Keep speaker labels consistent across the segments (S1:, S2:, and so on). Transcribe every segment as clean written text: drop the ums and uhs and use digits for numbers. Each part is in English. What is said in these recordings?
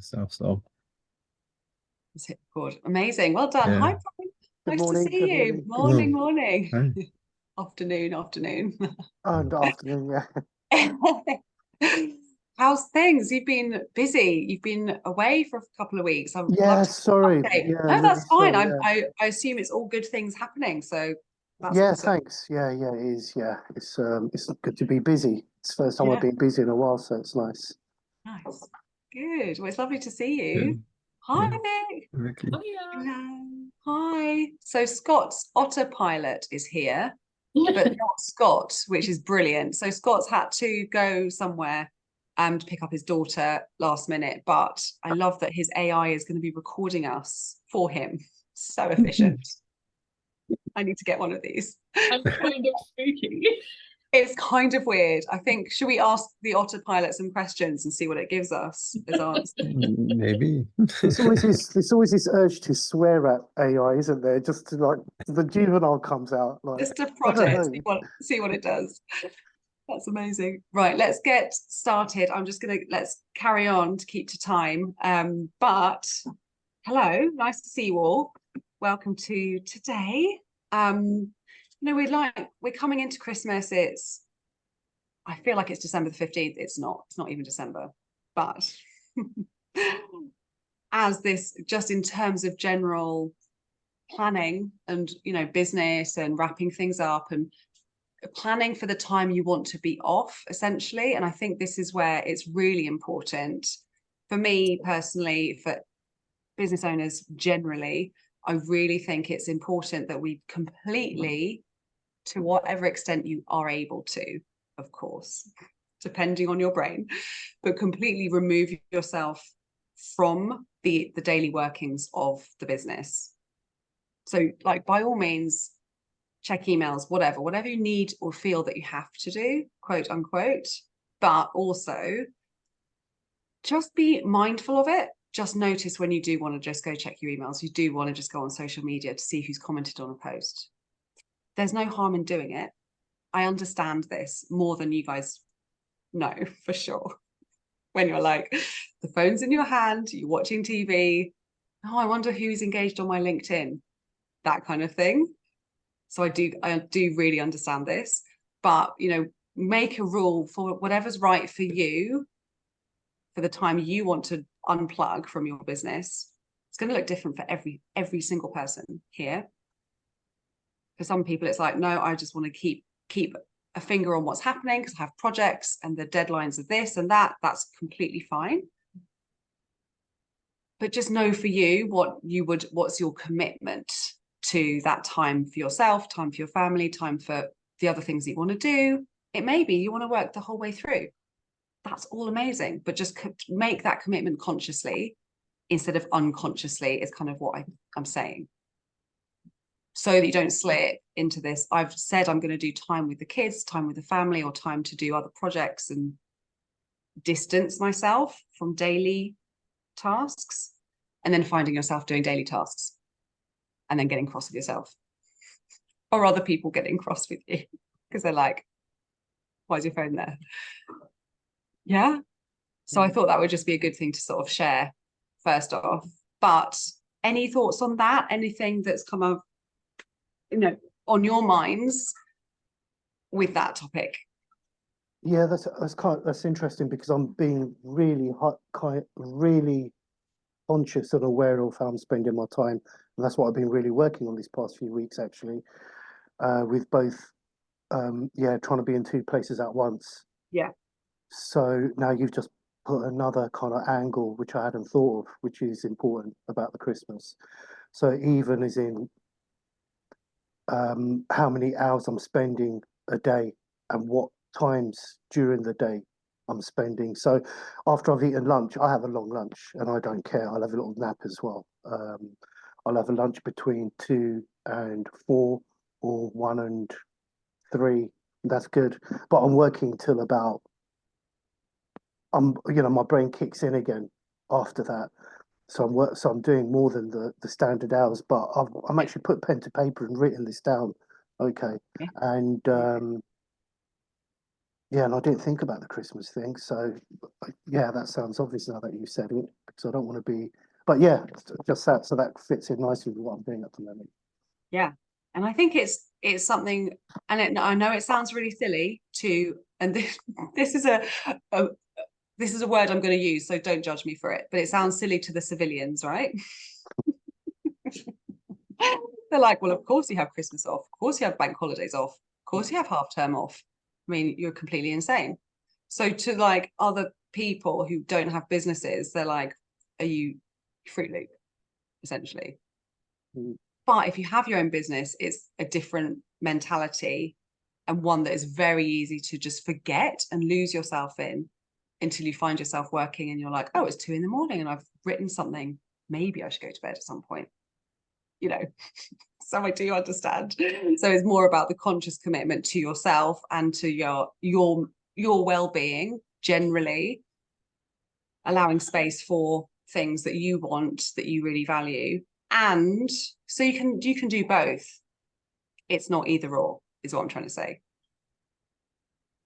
S1: stuff. So
S2: Let's hit record. Amazing. Well done. Hi,
S1: yeah.
S2: Brian.
S3: Good
S2: Nice to
S3: morning, good
S2: see you.
S3: morning.
S2: Morning,
S1: Well,
S2: morning.
S1: hi.
S2: Afternoon, afternoon.
S3: And afternoon, yeah.
S2: How's things? You've been busy. You've been away for a couple of weeks. I'd love
S3: Yeah,
S2: to
S3: sorry.
S2: update.
S3: Yeah,
S2: No,
S3: really
S2: that's fine.
S3: sorry.
S2: I assume it's all good things happening. So that's
S3: Yeah,
S2: awesome.
S3: thanks. Yeah, yeah, it is. Yeah, it's good to be busy. It's the first time I've
S2: Yeah,
S3: been busy in a while, so it's nice.
S2: nice. Good. Well, it's lovely to see you.
S1: Good.
S2: Hi,
S1: Yeah,
S2: Nick.
S1: exactly.
S2: Hello. Hi. So Scott's autopilot is here, but not Scott, which is brilliant. So Scott's had to go somewhere to pick up his daughter last minute, but I love that his AI is going to be recording us for him. So efficient. I need to get one of these.
S4: And kind of spooky.
S2: It's kind of weird. I think, should we ask the autopilot some questions and see what it gives us as answers?
S1: Maybe.
S3: There's always this urge to swear at AI, isn't there? Just to like the juvenile comes out. Like
S2: Just to
S3: I
S2: prod
S3: don't
S2: it,
S3: know.
S2: see what it does. That's amazing. Right, let's get started. Let's carry on to keep to time. But hello, nice to see you all. Welcome to today. We're coming into Christmas. I feel like it's December the 15th. It's not even December. But as this, just in terms of general planning and business and wrapping things up and planning for the time you want to be off, essentially. And I think this is where it's really important for me personally, for business owners generally. I really think it's important that we completely, to whatever extent you are able to, of course, depending on your brain, but completely remove yourself from the daily workings of the business. So, like, by all means, check emails, whatever you need or feel that you have to do, quote unquote, but also just be mindful of it. Just notice when you do want to just go check your emails, you do want to just go on social media to see who's commented on a post. There's no harm in doing it. I understand this more than you guys know, for sure. When you're like, the phone's in your hand, you're watching TV. Oh, I wonder who's engaged on my LinkedIn, that kind of thing. So I do really understand this, but make a rule for whatever's right for you for the time you want to unplug from your business. It's going to look different for every single person here. For some people, it's like, no, I just want to keep a finger on what's happening because I have projects and the deadlines of this and that. That's completely fine. But just know for you what's your commitment to that time for yourself, time for your family, time for the other things that you want to do. It may be you want to work the whole way through. That's all amazing, but just make that commitment consciously instead of unconsciously is kind of what I'm saying. So that you don't slip into this. I've said I'm going to do time with the kids, time with the family, or time to do other projects and distance myself from daily tasks, and then finding yourself doing daily tasks and then getting cross with yourself or other people getting cross with you because they're like, why is your phone there? Yeah. So I thought that would just be a good thing to sort of share first off. But any thoughts on that? Anything that's come up, on your minds with that topic?
S3: Yeah, that's interesting because I'm being really really conscious and aware of how I'm spending my time, and that's what I've been really working on these past few weeks actually, with both trying to be in two places at once.
S2: Yeah.
S3: So now you've just put another kind of angle which I hadn't thought of, which is important about the Christmas. So even as in how many hours I'm spending a day and what times during the day I'm spending. So after I've eaten lunch, I have a long lunch and I don't care. I'll have a little nap as well. I'll have a lunch between 2 and 4 or 1 and 3. That's good. But I'm working till about my brain kicks in again after that. So I'm doing more than the standard hours, but I'm actually put pen to paper and written this down. Okay,
S2: Yeah.
S3: and Yeah, and I didn't think about the Christmas thing. So, yeah, that sounds obvious now that you said it, because I don't want to be. But yeah, just that. So that fits in nicely with what I'm doing at the moment.
S2: Yeah. And I think it's something, and I know it sounds really silly and this is a this is a word I'm going to use, so don't judge me for it, but it sounds silly to the civilians, right? They're like, well, of course you have Christmas off, of course you have bank holidays off, of course you have half term off. I mean, you're completely insane. So to like other people who don't have businesses, they're like, are you Fruit Loop, essentially?
S3: Mm.
S2: But if you have your own business, it's a different mentality, and one that is very easy to just forget and lose yourself in until you find yourself working and you're like, oh, it's 2 a.m. and I've written something. Maybe I should go to bed at some point, you know. So I do understand. So it's more about the conscious commitment to yourself and to your well-being generally, allowing space for things that you want, that you really value. And so you can do both. It's not either or, is what I'm trying to say.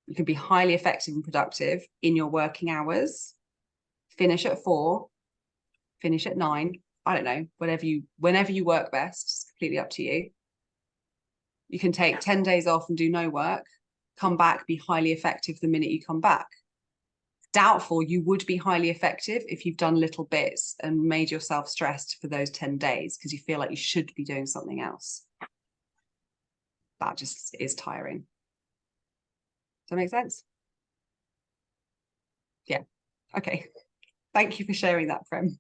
S2: You can be highly effective and productive in your working hours, finish at 4, finish at 9. I don't know, whenever you work best, it's completely up to you. You can take 10 days off and do no work, come back, be highly effective the minute you come back. Doubtful you would be highly effective if you've done little bits and made yourself stressed for those 10 days because you feel like you should be doing something else. That just is tiring. Does that make sense? Yeah. Okay. Thank you for sharing that, Prem.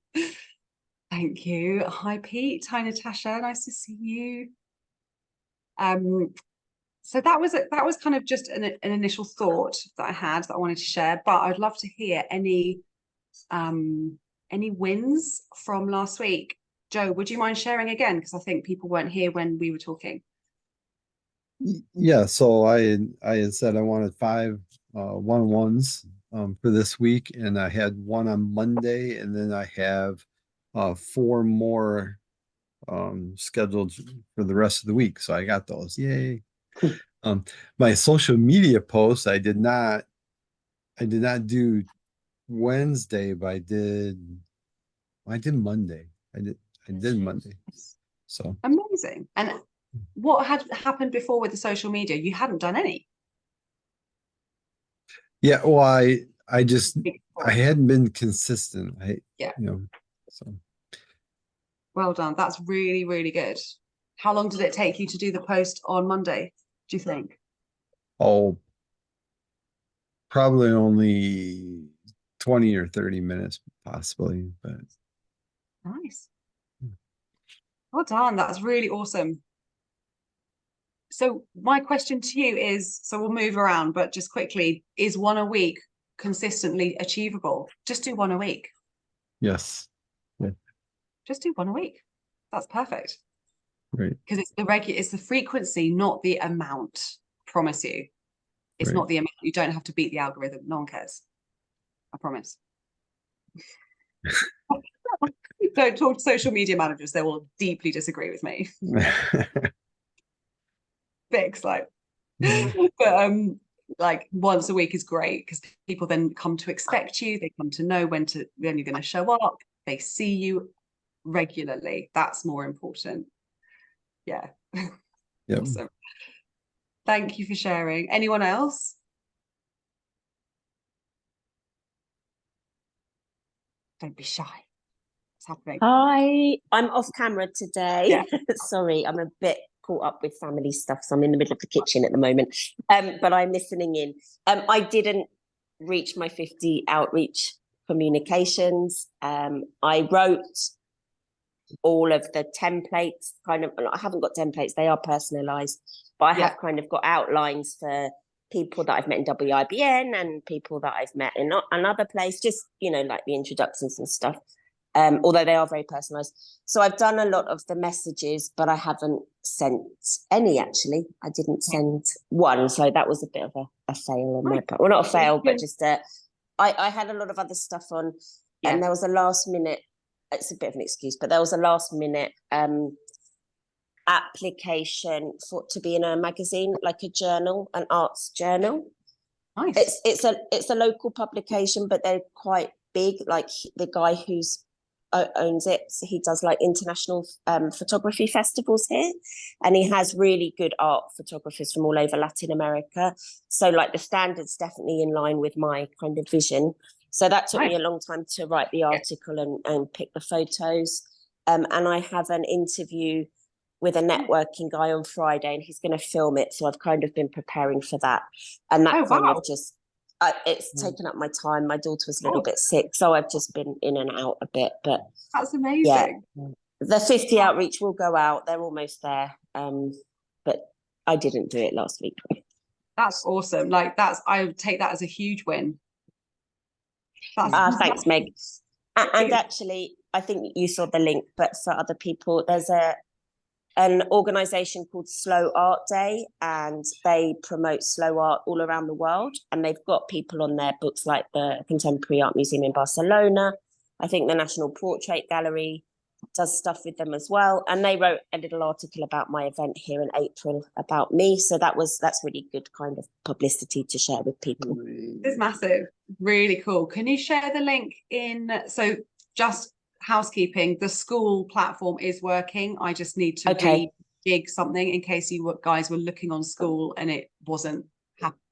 S2: Thank you. Hi, Pete. Hi, Natasha. Nice to see you. So that was kind of just an initial thought that I had that I wanted to share, but I'd love to hear any wins from last week. Joe, would you mind sharing again? Because I think people weren't here when we were talking.
S1: Yeah, so I had said I wanted 5 1-on-ones for this week, and I had one on Monday, and then I have 4 more scheduled for the rest of the week. So I got those. Yay. My social media posts, I did not do Wednesday, but I did Monday. I did Monday. So
S2: Amazing. And what had happened before with the social media? You hadn't done any.
S1: yeah, well, I hadn't been consistent. So
S2: Well done. That's really, really good. How long did it take you to do the post on Monday, do you think?
S1: oh, probably only 20 or 30 minutes possibly, but
S2: Nice. Well done. That's really awesome. So my question to you is, so we'll move around, but just quickly, is 1 a week consistently achievable? Just do 1 a week.
S1: yes. Yeah.
S2: Just do 1 a week. That's perfect.
S1: Right.
S2: Because it's the frequency, not the amount. Promise you. It's
S1: Right.
S2: not the amount. You don't have to beat the algorithm. No one cares. I promise. Don't talk to social media managers. They will deeply disagree with me. Fix like, but like once a week is great because people then come to expect you. They come to know when you're going to show up. They see you regularly. That's more important. Yeah.
S1: Yep.
S2: Awesome. Thank you for sharing. Anyone else? Don't be shy. What's happening?
S5: Hi, I'm off camera today.
S2: Yeah.
S5: Sorry, I'm a bit caught up with family stuff, so I'm in the middle of the kitchen at the moment. But I'm listening in. I didn't reach my 50 outreach communications. I wrote all of the templates, kind of. I haven't got templates; they are personalised, but I have kind of got outlines for people that I've met in WIBN and people that I've met in another place. Just like the introductions and stuff. Although they are very personalised. So I've done a lot of the messages, but I haven't sent any, actually. I didn't send one. So that was a bit of a fail on my part. Well, not a fail, but just I had a lot of other stuff on. And there was a last minute, it's a bit of an excuse, but there was a last minute application to be in a magazine, like a journal, an arts journal.
S2: Nice.
S5: It's a local publication, but they're quite big. Like the guy who's owns it, so he does like international photography festivals here, and he has really good art photographers from all over Latin America. So like the standards definitely in line with my kind of vision. So that took me a long time to write the article and pick the photos. And I have an interview with a networking guy on Friday, and he's going to film it. So I've kind of been preparing for that, and that kind of just it's taken up my time. My daughter was a little bit sick, so I've just been in and out a bit. But
S2: that's amazing.
S5: Yeah, the 50 outreach will go out. They're almost there. But I didn't do it last week.
S2: That's awesome. Like I would take that as a huge win.
S5: Thanks, Meg. And actually, I think you saw the link, but for other people, there's an organization called Slow Art Day, and they promote slow art all around the world, and they've got people on their books like the Contemporary Art Museum in Barcelona. I think the National Portrait Gallery does stuff with them as well, and they wrote a little article about my event here in April about me, so that's really good kind of publicity to share with people.
S2: It's massive, really cool. Can you share the link in? So just housekeeping, the school platform is working. I just need to rejig something in case you guys were looking on school and it wasn't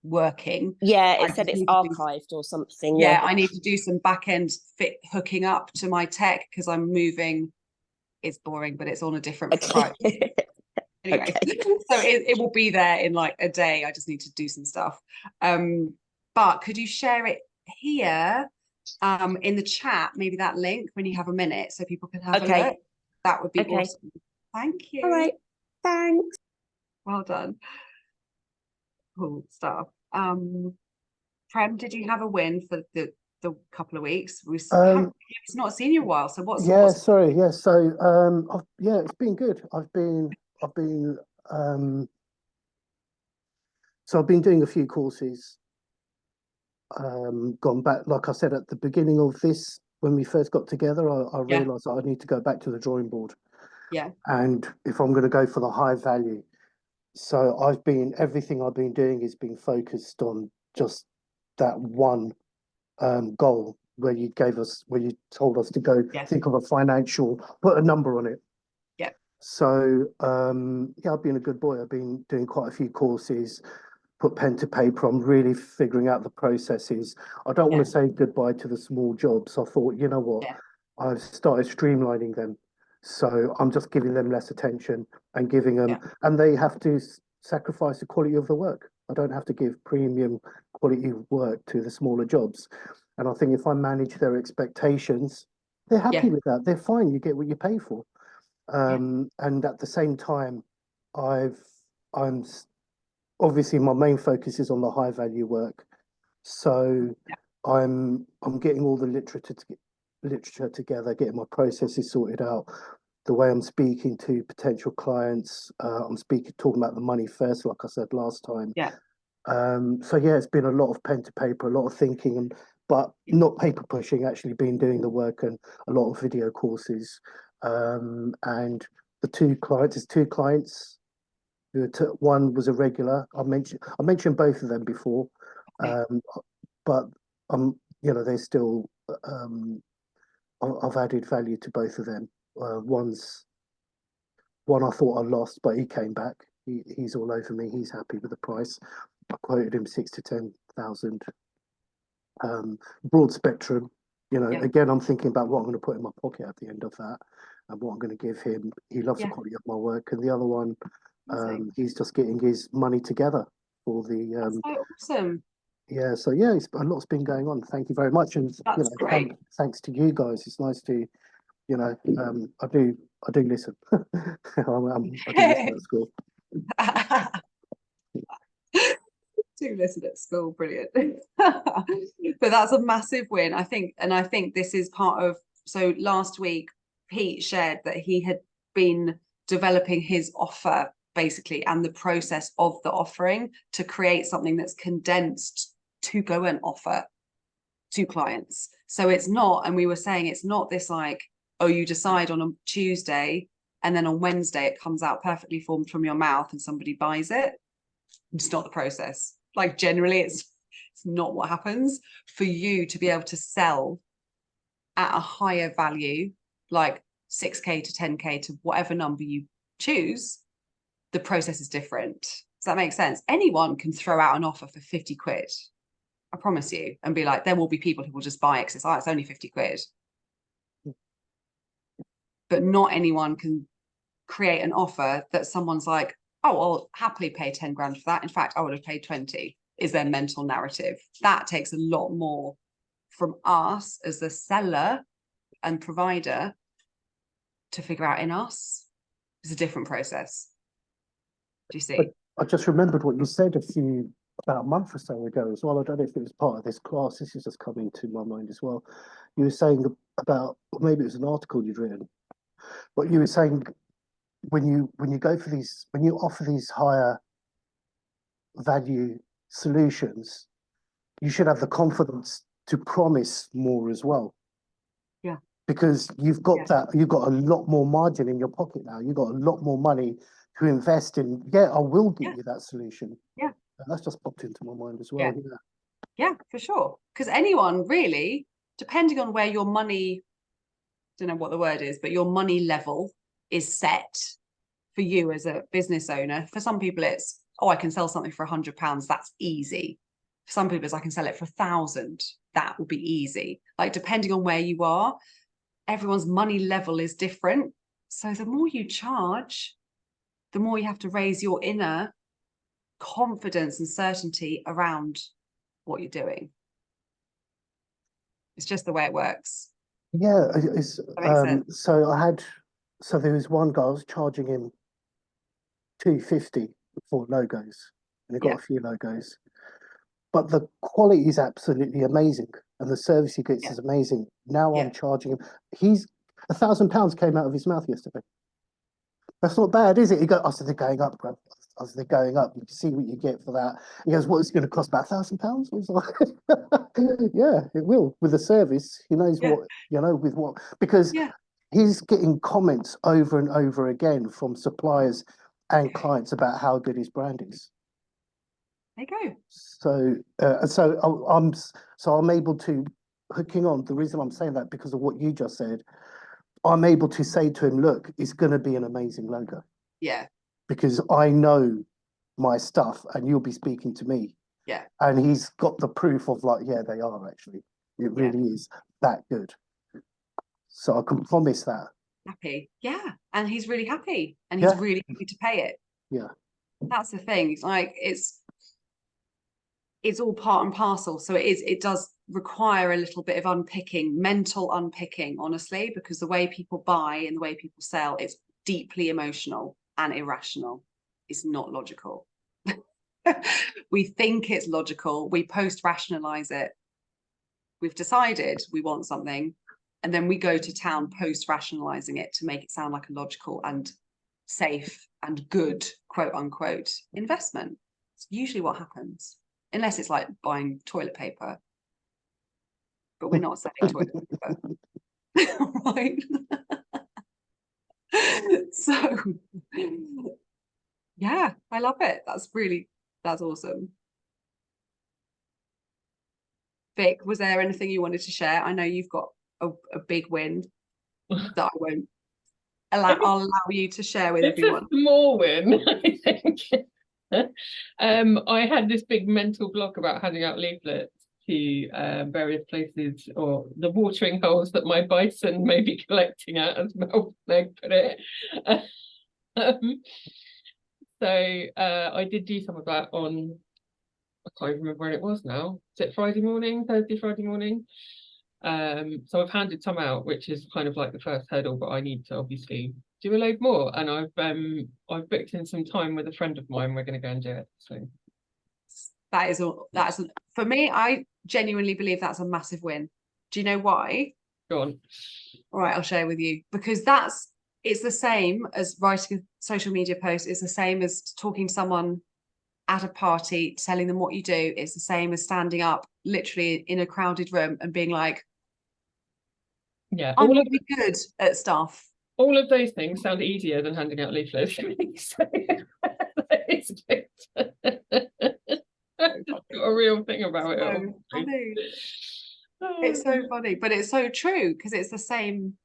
S2: working.
S5: Yeah, it said it's archived or something.
S2: Yeah, I need to do some back end hooking up to my tech because I'm moving. It's boring, but it's on a different proprietary. Anyway, so it will be there in like a day. I just need to do some stuff. But could you share it here? In the chat, maybe that link when you have a minute so people can have a look. That would be awesome. Thank you.
S5: All right, thanks.
S2: Well done. Cool stuff. Prem, did you have a win for the couple of weeks? It's not seen you in a while, so what's
S3: sorry, yeah. So it's been good. I've been doing a few courses. Gone back, like I said at the beginning of this, when we first got together, I realized that I need to go back to the drawing board.
S2: Yeah.
S3: And if I'm going to go for the high value, so everything I've been doing is being focused on just that one goal where you told us to go think of a financial, put a number on it.
S2: Yeah.
S3: So I've been a good boy. I've been doing quite a few courses, put pen to paper. I'm really figuring out the processes. I don't want to say goodbye to the small jobs. I thought, you know what, I've started streamlining them. So I'm just giving them less attention and giving them, and they have to sacrifice the quality of the work. I don't have to give premium quality work to the smaller jobs. And I think if I manage their expectations, they're happy with that. They're fine. You get what you pay for. And at the same time, I'm obviously my main focus is on the high value work. So I'm getting all the literature together, getting my processes sorted out, the way I'm speaking to potential clients. I'm talking about the money first, like I said last time. It's been a lot of pen to paper, a lot of thinking, but not paper pushing, actually been doing the work, and a lot of video courses. And there's two clients. One was a regular. I mentioned both of them before, but they're still. I've added value to both of them. One I thought I lost, but he came back. He's all over me. He's happy with the price. I quoted him 6,000 to 10,000. Broad spectrum. Again, I'm thinking about what I'm going to put in my pocket at the end of that, and what I'm going to give him. He loves the quality of my work, and the other one, he's just getting his money together for the.
S2: That's so awesome.
S3: Yeah, so a lot's been going on. Thank you very much, and thanks to you guys. It's nice to, I do listen. I do listen at school.
S2: Do listen at school, brilliant. But that's a massive win, I think, and I think this is part of. So last week, Pete shared that he had been developing his offer basically, and the process of the offering to create something that's condensed to go and offer to clients. So it's not, and we were saying it's not this like, oh, you decide on a Tuesday and then on Wednesday it comes out perfectly formed from your mouth and somebody buys it. It's not the process. Like generally It's not what happens. For you to be able to sell at a higher value, like 6K to 10K to whatever number you choose, the process is different. Does that make sense? Anyone can throw out an offer for 50 quid. I promise you, and be like, there will be people who will just buy it because it's only 50 quid. But not anyone can create an offer that someone's like, oh, I'll happily pay 10 grand for that. In fact, I would have paid 20, is their mental narrative. That takes a lot more from us as the seller and provider to figure out in us. It's a different process. Do you see?
S3: I just remembered what you said about a month or so ago as well. I don't know if it was part of this class. This is just coming to my mind as well. You were saying about, or maybe it was an article you'd written, but you were saying when you go for these, when you offer these higher value solutions, you should have the confidence to promise more as well.
S2: Yeah.
S3: Because you've got you've got a lot more margin in your pocket now. You've got a lot more money to invest in. Yeah, I will give you that solution.
S2: Yeah.
S3: And that's just popped into my mind as well.
S2: Yeah, for sure. Because anyone really, depending on where your money, don't know what the word is, but your money level is set for you as a business owner. For some people it's, oh, I can sell something for £100. That's easy. For some people it's, I can sell it for 1,000. That will be easy. Like, depending on where you are, everyone's money level is different. So the more you charge, the more you have to raise your inner confidence and certainty around what you're doing. It's just the way it works.
S3: Yeah, it's so there was one guy, I was charging him $250 for logos, and he got a few logos, but the quality is absolutely amazing and the service he gets is amazing. Now I'm charging him, he's £1,000 came out of his mouth yesterday. That's not bad, is it? He goes, I said, they're going up, bro. I said, they're going up. You can see what you get for that. He goes, what is it going to cost? About £1,000? I was like, yeah, it will. With the service, he knows what, with what, because he's getting comments over and over again from suppliers and clients about how good his brand is.
S2: There you go.
S3: So I'm able to, hooking on, the reason I'm saying that because of what you just said, I'm able to say to him, look, it's going to be an amazing logo.
S2: Yeah.
S3: Because I know my stuff and you'll be speaking to me.
S2: Yeah.
S3: And he's got the proof of like, yeah, they are actually. It really is that good. So I can promise that.
S2: Happy. Yeah. And he's really happy. And he's really happy to pay it.
S3: Yeah.
S2: That's the thing. It's like, it's all part and parcel. So it does require a little bit of unpicking, mental unpicking, honestly, because the way people buy and the way people sell, it's deeply emotional and irrational. It's not logical. We think it's logical. We post-rationalize it. We've decided we want something, and then we go to town post-rationalizing it to make it sound like a logical and safe and good, quote unquote, investment. It's usually what happens. Unless it's like buying toilet paper. But we're not selling toilet paper. Right? So, yeah, I love it. That's awesome. Vic, was there anything you wanted to share? I know you've got a big win that I won't I'll allow you to share with everyone.
S4: It's a small win, I think. I had this big mental block about handing out leaflets to various places, or the watering holes that my bison may be collecting at, as Mel put it. So I did do some of that on, I can't even remember when it was now. Is it Friday morning, Friday morning? So I've handed some out, which is kind of like the first hurdle, but I need to obviously do a load more. And I've booked in some time with a friend of mine. We're going to go and do it. So
S2: that's for me, I genuinely believe that's a massive win. Do you know why?
S4: Go on.
S2: All right, I'll share with you, because it's the same as writing a social media post. It's the same as talking to someone at a party, telling them what you do. It's the same as standing up literally in a crowded room and being like,
S4: yeah,
S2: I'm really good at stuff.
S4: All of those things sound easier than handing out leaflets. So it's good. I've just got to a real thing about it.
S2: So
S4: Obviously.
S2: funny.
S4: Oh,
S2: It's so funny, but it's so true because it's the same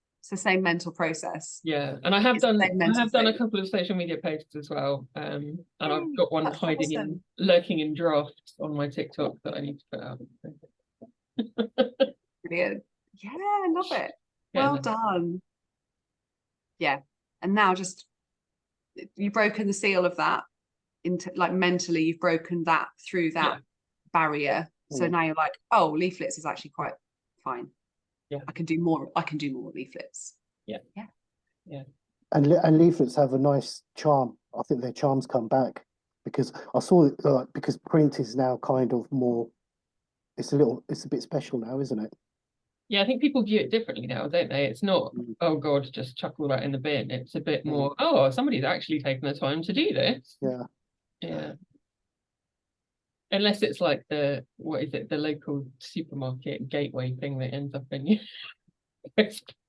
S2: mental process.
S4: yeah, and I have
S2: It's the
S4: done
S2: same mental
S4: a
S2: thing.
S4: couple of social media posts as well. And I've
S2: Yay,
S4: got one
S2: that's
S4: hiding in
S2: awesome.
S4: lurking in drafts on my TikTok that I need to put out.
S2: Brilliant. Yeah, I love it.
S4: Yeah,
S2: Well
S4: no.
S2: done. Yeah. And now just you've broken the seal of that into like mentally, you've broken that through that
S4: Yeah.
S2: barrier. So
S3: Mm.
S2: now you're like, oh, leaflets is actually quite fine.
S4: Yeah.
S2: I can do more leaflets.
S3: And leaflets have a nice charm. I think their charms come back because I saw because print is now kind of more. It's a bit special now, isn't it?
S4: Yeah, I think people view it differently now, don't they? It's not,
S3: Mm.
S4: oh God, just chuck all that in the bin. It's a bit
S3: Mm.
S4: more, oh, somebody's actually taken the time to do this.
S3: Yeah.
S4: Yeah. Unless it's like the local supermarket gateway thing that ends up in your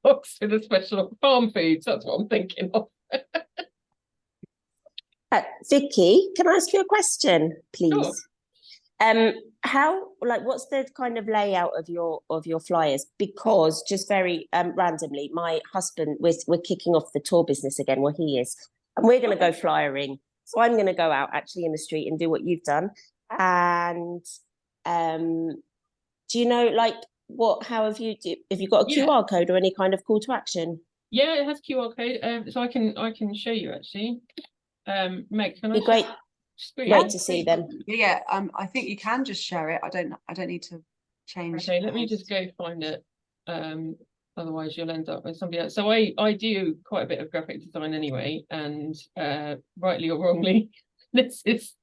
S4: box with a special farm foods. That's what I'm thinking of.
S5: Vicky, can I ask you a question, please?
S4: Sure.
S5: What's the kind of layout of your flyers? Because just very randomly, my husband, we're kicking off the tour business again. Well, he is, and we're going to go flyering. So I'm going to go out actually in the street and do what you've done. And do you know how have you got a
S4: Yeah.
S5: QR code or any kind of call to action?
S4: Yeah, it has QR code. So I can show you actually. Meg, can I
S5: Be great.
S4: screen?
S5: Great to see them.
S2: Yeah, I think you can just share it. I don't need to change.
S4: Okay, let me just go find it. Otherwise you'll end up with somebody else. So I do quite a bit of graphic design anyway, and rightly or wrongly, this is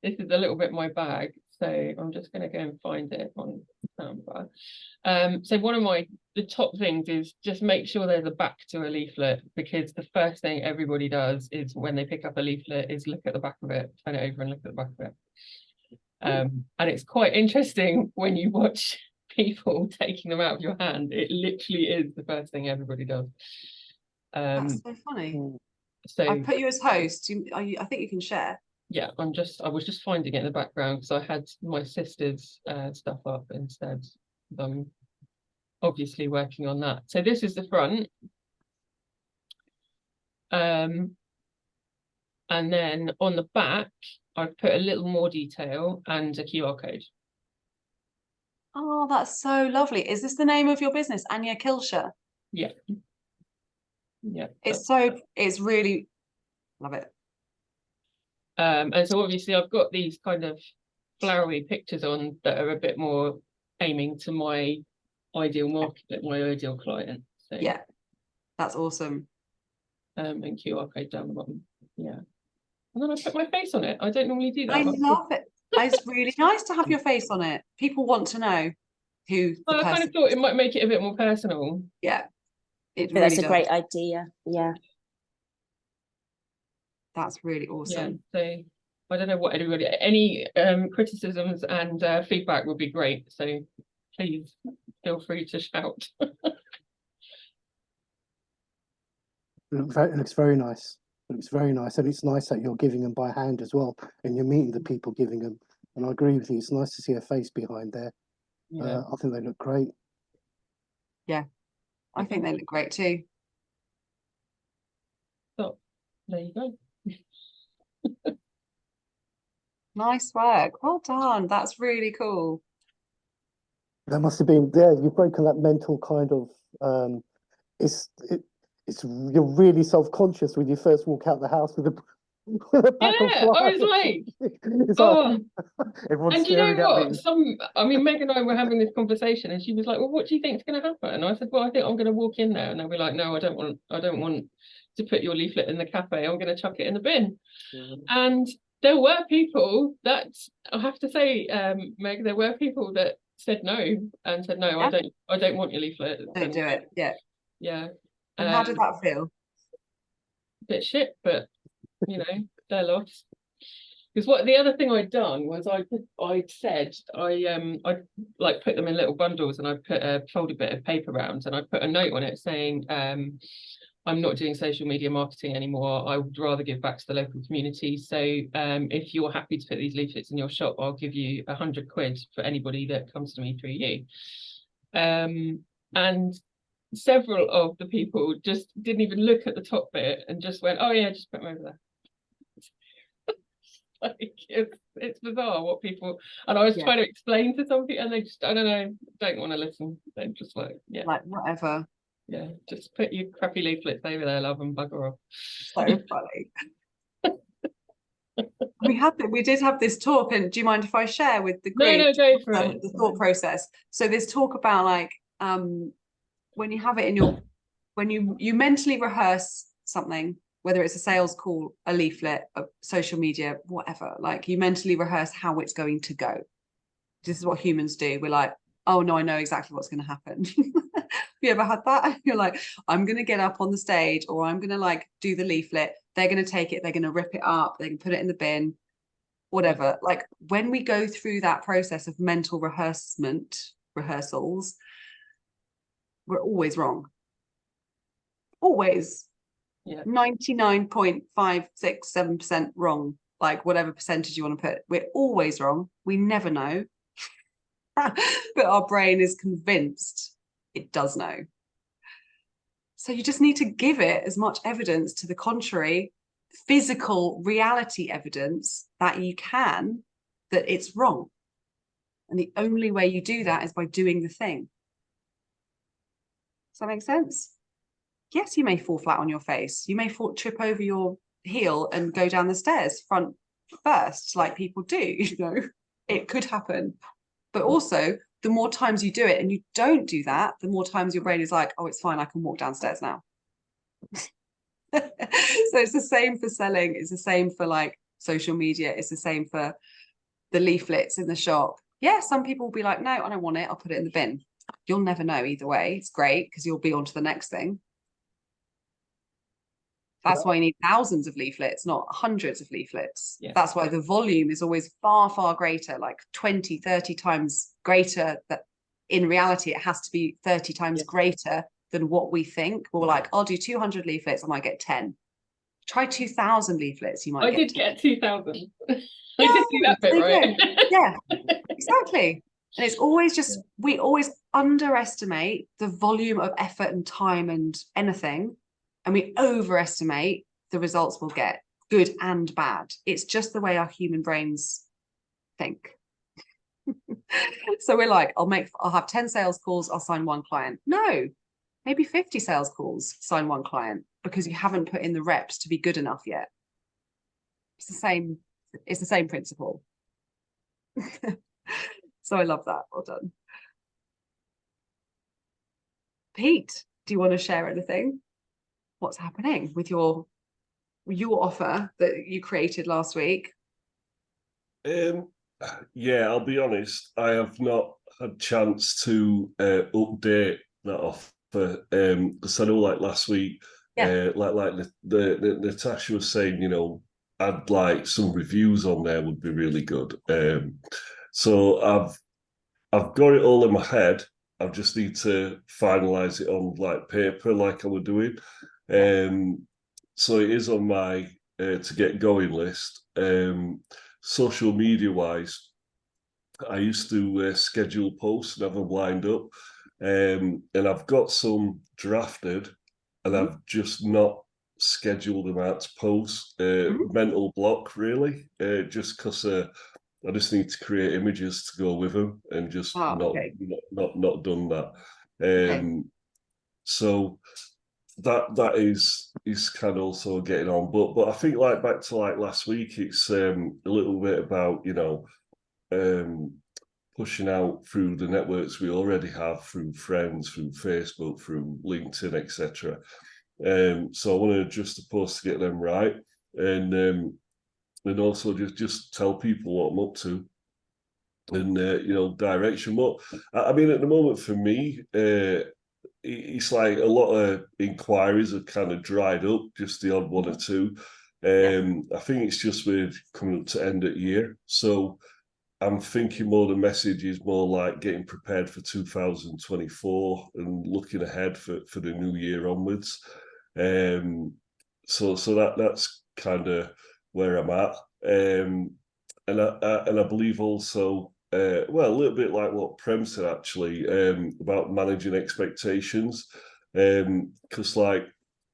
S4: a little bit my bag. So I'm just going to go and find it on Canva. So one of the top things is just make sure there's a back to a leaflet, because the first thing everybody does is when they pick up a leaflet is look at the back of it, turn it over and look at the back of it. And it's quite interesting when you watch people taking them out of your hand. It literally is the first thing everybody does.
S2: That's so funny.
S4: So
S2: I put you as host. I think you can share.
S4: yeah, I was just finding it in the background because I had my sister's stuff up instead. I'm obviously working on that. So this is the front. And then on the back, I've put a little more detail and a QR code.
S2: Oh, that's so lovely. Is this the name of your business, Anya Kilsher?
S4: Yeah. Yeah.
S2: It's really love it.
S4: And so obviously I've got these kind of flowery pictures on that are a bit more aiming to my ideal market, my ideal client. So
S2: Yeah, that's awesome.
S4: And QR code down the bottom. Yeah. And then I put my face on it. I don't normally do that.
S2: I love it. It's really nice to have your face on it. People want to know who the
S4: I kind
S2: person
S4: of thought
S2: is.
S4: it might make it a bit more personal.
S2: Yeah, it
S5: But that's
S2: really
S5: a
S2: does.
S5: great idea. Yeah.
S2: That's really
S4: Yeah.
S2: awesome.
S4: So I don't know what any criticisms and feedback would be great. So please feel free to shout.
S3: It looks very nice. It looks very nice, and it's nice that you're giving them by hand as well, and you're meeting the people giving them. And I agree with you. It's nice to see a face behind there.
S4: Yeah.
S3: I think they look great.
S2: Yeah, I think they look great too.
S4: So there you go.
S3: Nice
S2: work. Well done. That's really cool.
S3: That must have been there. You've broken that mental kind of. It's you're really self-conscious when you first walk out the house with a pack of
S4: Yeah, I was
S3: flyers.
S4: like,
S3: It's
S4: oh.
S3: everyone's
S4: And you know
S3: staring at
S4: what?
S3: me.
S4: Meg and I were having this conversation, and she was like, "Well, what do you think is going to happen?" And I said, "Well, I think I'm going to walk in there," and they'll be like, "No, I don't want to put your leaflet in the cafe. I'm going to chuck it in the bin." And there were people that I have to say, Meg, there were people that said no and said, "No,
S2: Yeah.
S4: I don't want your leaflet."
S2: Don't do it. Yeah.
S4: Yeah.
S2: And how did that feel?
S4: Bit shit, but you know, they're lost. Because what the other thing I'd done was I'd like put them in little bundles, and I put a folded bit of paper around, and I put a note on it saying, I'm not doing social media marketing anymore. I would rather give back to the local community. So if you're happy to put these leaflets in your shop, I'll give you 100 quid for anybody that comes to me through you. And several of the people just didn't even look at the top bit and just went, oh yeah, just put them over there. Like it's bizarre what people, and I was trying to explain to some people and they just, I don't know, don't want to listen. They're just like, yeah,
S2: like whatever.
S4: Yeah, just put your crappy leaflets over there, love, and bugger off.
S2: So funny. We did have this talk, and do you mind if I share with the group
S4: No, go for it.
S2: the thought process? So this talk about like when you have it in your, when you mentally rehearse something, whether it's a sales call, a leaflet, a social media, whatever, like you mentally rehearse how it's going to go. This is what humans do. We're like, oh no, I know exactly what's going to happen. Have you ever had that? You're like, I'm going to get up on the stage, or I'm going to like do the leaflet. They're going to take it. They're going to rip it up. They can put it in the bin, whatever. Like when we go through that process of mental rehearsals, we're always wrong. Always.
S5: Yeah.
S2: 99.567% wrong. Like whatever percentage you want to put, we're always wrong. We never know. But our brain is convinced it does know. So you just need to give it as much evidence to the contrary, physical reality evidence that you can, that it's wrong. And the only way you do that is by doing the thing. Does that make sense? Yes, you may fall flat on your face. You may trip over your heel and go down the stairs front first, like people do, you know, it could happen. But also, the more times you do it and you don't do that, the more times your brain is like, oh, it's fine, I can walk downstairs now. So it's the same for selling. It's the same for like social media. It's the same for the leaflets in the shop. Yeah, some people will be like, no, I don't want it. I'll put it in the bin. You'll never know either way. It's great because you'll be on to the next thing. That's why you need thousands of leaflets, not hundreds of leaflets.
S4: Yeah.
S2: That's why the volume is always far, far greater, like 20, 30 times greater. That in reality, it has to be 30 times greater than what we think. We're like, I'll do 200 leaflets, I might get 10. Try 2,000 leaflets, you might
S4: I
S2: get
S4: did
S2: 10.
S4: get 2,000. I did do that bit right.
S2: Yeah, exactly. And it's always just, we always underestimate the volume of effort and time and anything. And we overestimate the results we'll get, good and bad. It's just the way our human brains think. So we're like, I'll have 10 sales calls, I'll sign one client. No, maybe 50 sales calls, sign one client, because you haven't put in the reps to be good enough yet. It's the same principle. So I love that. Well done. Pete, do you want to share anything? What's happening with your offer that you created last week?
S6: Yeah, I'll be honest, I have not had chance to update that offer because I know like last week, like the Natasha was saying, you know, I'd like some reviews on there would be really good. So I've got it all in my head. I just need to finalize it on like paper, like I was doing. So it is on my to get going list. Social media wise, I used to schedule posts and have them lined up, and I've got some drafted, and I've just not scheduled them out to post. Mental block, really, just because I just need to create images to go with them, and just not done that. So that is kind of also getting on, but I think like back to like last week, it's a little bit about, you know, pushing out through the networks we already have, through friends, through Facebook, through LinkedIn, etc. So I want to adjust the post to get them right, and also just tell people what I'm up to, and you know, direction. But I mean, at the moment for me, it's like a lot of inquiries have kind of dried up, just the odd one or two. I think it's just with coming up to end of year, so I'm thinking more the message is more like getting prepared for 2024 and looking ahead for the new year onwards. So that's kind of where I'm at. And I believe also, well, a little bit like what Prem said actually, about managing expectations. Because like,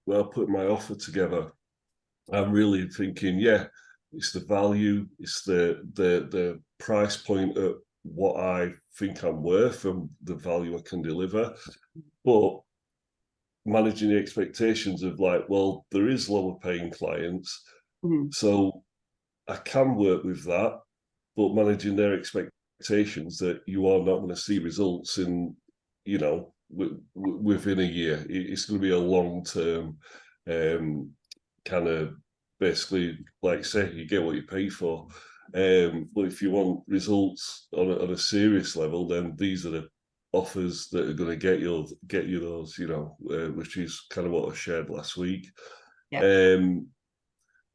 S6: when I put my offer together, I'm really thinking, yeah, it's the value, it's the price point at what I think I'm worth and the value I can deliver. But managing the expectations of like, well, there is lower paying clients, so I can work with that, but managing their expectations that you are not going to see results in, you know, within a year. It's going to be a long term kind of, basically, like say, you get what you pay for. But if you want results on a serious level, then these are the offers that are going to get you those, you know, which is kind of what I shared last week.
S2: Yeah.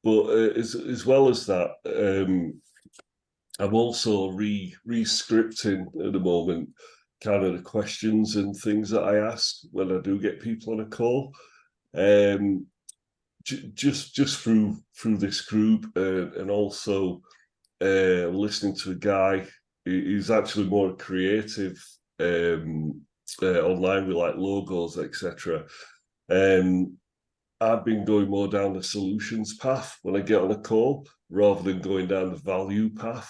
S6: But as well as that, I'm also re-scripting at the moment, kind of the questions and things that I ask when I do get people on a call. Just through this group, and also listening to a guy who's actually more creative, online with like logos, etc. I've been going more down the solutions path when I get on a call, rather than going down the value path.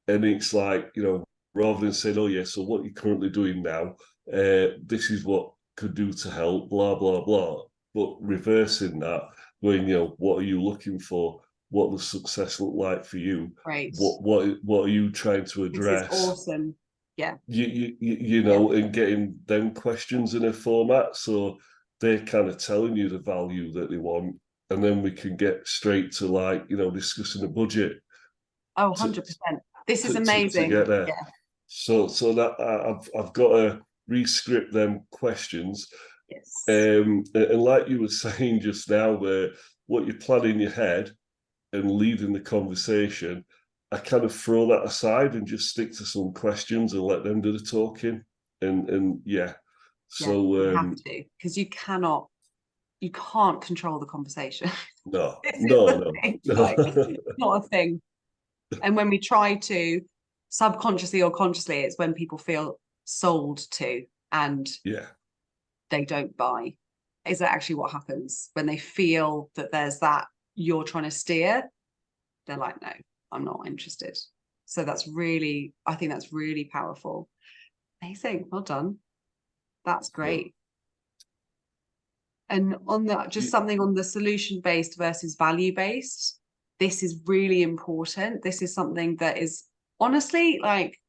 S6: And it's like, you know, rather than saying, oh yeah, so what you're currently doing now, this is what could do to help, blah blah blah. But reversing that, going, you know, what are you looking for? What does success look like for you?
S2: Great.
S6: What are you trying to
S2: This is
S6: address?
S2: awesome. Yeah.
S6: You know, and getting them questions in a format so they're kind of telling you the value that they want, and then we can get straight to, like, you know, discussing the budget.
S2: Oh,
S6: to,
S2: 100%. This is
S6: to
S2: amazing.
S6: get there.
S2: Yeah.
S6: So that I've got to re-script them questions.
S2: Yes.
S6: And like you were saying just now, where what you plan in your head and leading the conversation, I kind of throw that aside and just stick to some questions and let them do the talking. And yeah. So
S2: you have to, because you can't control the conversation.
S6: no,
S2: This is
S6: no,
S2: the
S6: no,
S2: thing,
S6: no.
S2: like, it's not a thing. And when we try to, subconsciously or consciously, it's when people feel sold to and
S6: Yeah.
S2: they don't buy. Is that actually what happens when they feel that there's that you're trying to steer? They're like, no, I'm not interested. So I think that's really powerful. Amazing. Well done. That's great. And on that, just something on the solution-based versus value-based, this is really important. This is something that is honestly, like,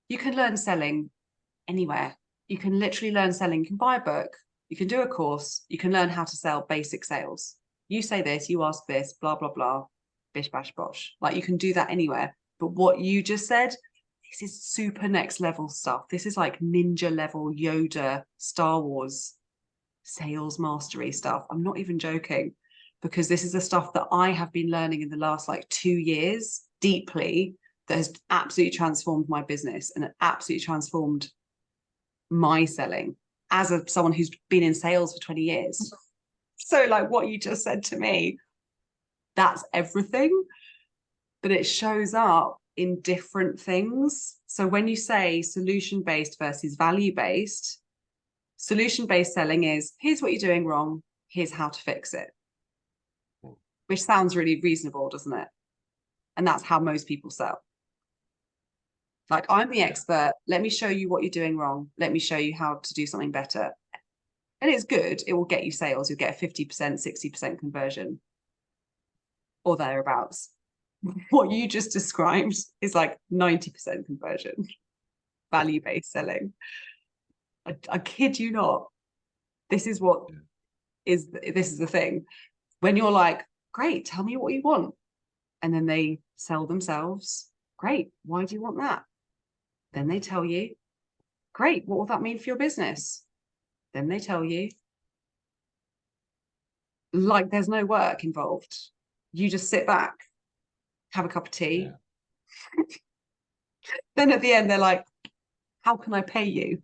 S2: you can learn selling anywhere. You can literally learn selling. You can buy a book, you can do a course, you can learn how to sell basic sales. You say this, you ask this, blah, blah, blah, bish, bash, bosh. Like, you can do that anywhere. But what you just said, this is super next level stuff. This is like ninja level, Yoda, Star Wars sales mastery stuff. I'm not even joking, because this is the stuff that I have been learning in the last like 2 years deeply, that has absolutely transformed my business and absolutely transformed my selling as someone who's been in sales for 20 years. So like what you just said to me, that's everything, but it shows up in different things. So when you say solution-based versus value-based, solution-based selling is, here's what you're doing wrong, here's how to fix it. Which sounds really reasonable, doesn't it? And that's how most people sell. Like, I'm the expert, let me show you what you're doing wrong, let me show you how to do something better. And it's good, it will get you sales, you'll get a 50%, 60% conversion, or thereabouts. What you just described is like 90% conversion, value-based selling. I kid you not. This is what this is the thing. When you're like, great, tell me what you want. And then they sell themselves. Great, why do you want that? Then they tell you, great, what will that mean for your business? Then they tell you. Like, there's no work involved. You just sit back, have a cup of tea. Yeah. Then at the end, they're like, how can I pay you?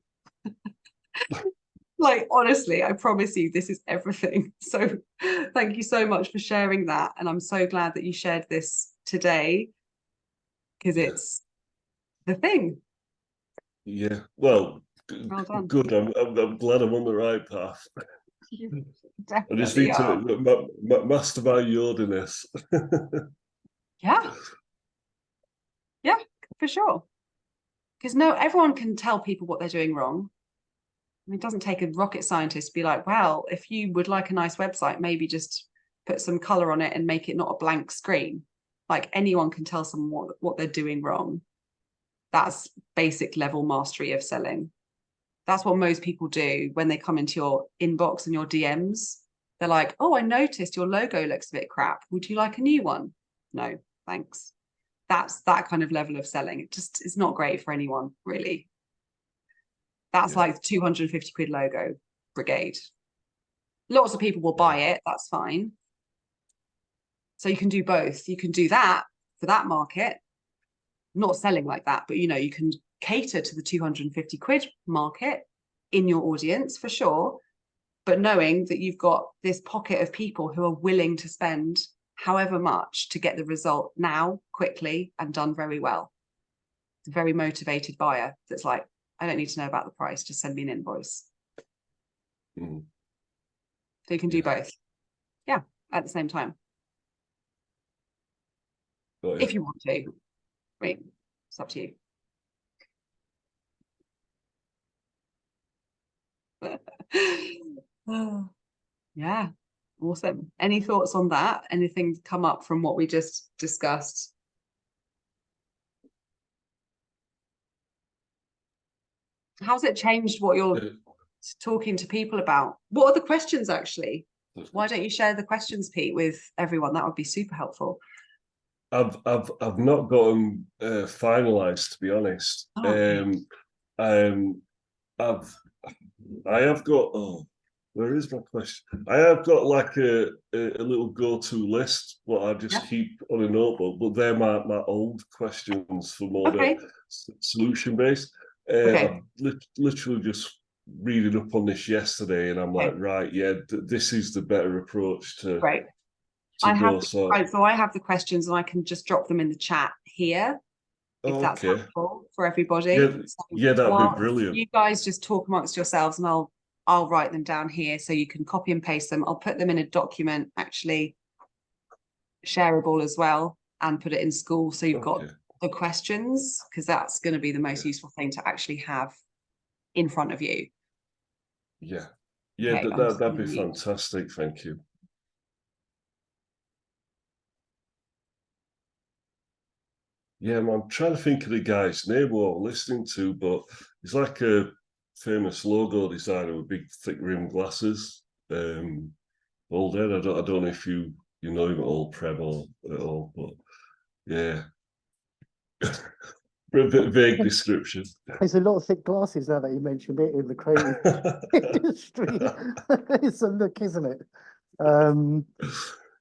S2: Like, honestly, I promise you, this is everything. So thank you so much for sharing that. And I'm so glad that you shared this today because
S6: Yeah.
S2: it's the thing.
S6: Yeah. Well,
S2: Well done.
S6: good. I'm glad I'm on the right path.
S2: You
S6: I just
S2: definitely
S6: need
S2: are.
S6: to master my yodiness.
S2: Yeah, yeah, for sure. Because no, everyone can tell people what they're doing wrong. I mean, it doesn't take a rocket scientist to be like, well, if you would like a nice website, maybe just put some color on it and make it not a blank screen. Like anyone can tell someone what they're doing wrong. That's basic level mastery of selling. That's what most people do when they come into your inbox and your DMs. They're like, oh, I noticed your logo looks a bit crap. Would you like a new one? No, thanks. That's that kind of level of selling. It just is not great for anyone, really. That's
S6: Yeah.
S2: like 250 quid logo brigade. Lots of people will buy it. That's fine. So you can do both. You can do that for that market, not selling like that, but you can cater to the 250 quid market in your audience for sure. But knowing that you've got this pocket of people who are willing to spend however much to get the result now, quickly, and done very well. It's a very motivated buyer that's like, I don't need to know about the price, just send me an invoice.
S6: Mm.
S2: So you can do both. Yeah, at the same time.
S6: Got
S2: If
S6: you.
S2: you want to. I mean, it's up to you. Oh, yeah, awesome. Any thoughts on that? Anything come up from what we just discussed? How's it changed what you're talking to people about? What are the questions actually? Why don't you share the questions, Pete, with everyone? That would be super helpful.
S6: I've not got them finalised, to be honest.
S2: Oh, okay.
S6: I have got. Oh, where is my question? I have got like a little go-to list, what I just
S2: Yeah.
S6: keep on a notebook. But they're my old questions for more
S2: Okay.
S6: solution based.
S2: Okay.
S6: I'm literally just reading up on this yesterday, and I'm like,
S2: Okay.
S6: right, yeah, this is the better approach
S2: Great.
S6: to
S2: I have
S6: go. So,
S2: so I have the questions and I can just drop them in the chat here if that's
S6: okay,
S2: helpful for everybody.
S6: yeah,
S2: So
S6: yeah, that'd be
S2: while
S6: brilliant.
S2: you guys just talk amongst yourselves and I'll write them down here so you can copy and paste them. I'll put them in a document actually shareable as well and put it in school so you've got
S6: Okay.
S2: the questions because that's going to be the most
S6: Yeah.
S2: useful thing to actually have in front of you.
S6: Yeah, yeah,
S2: Okay,
S6: that'd be fantastic. Thank you. Yeah, I'm trying to think of the guy's name we were listening to, but he's like a famous logo designer with big, thick rimmed glasses. Old Ed. I don't know if you know him at all, Prem, or at all, but yeah, a bit vague description.
S3: There's a lot of thick glasses now that you mentioned it in the creative industry. It's a look, isn't it?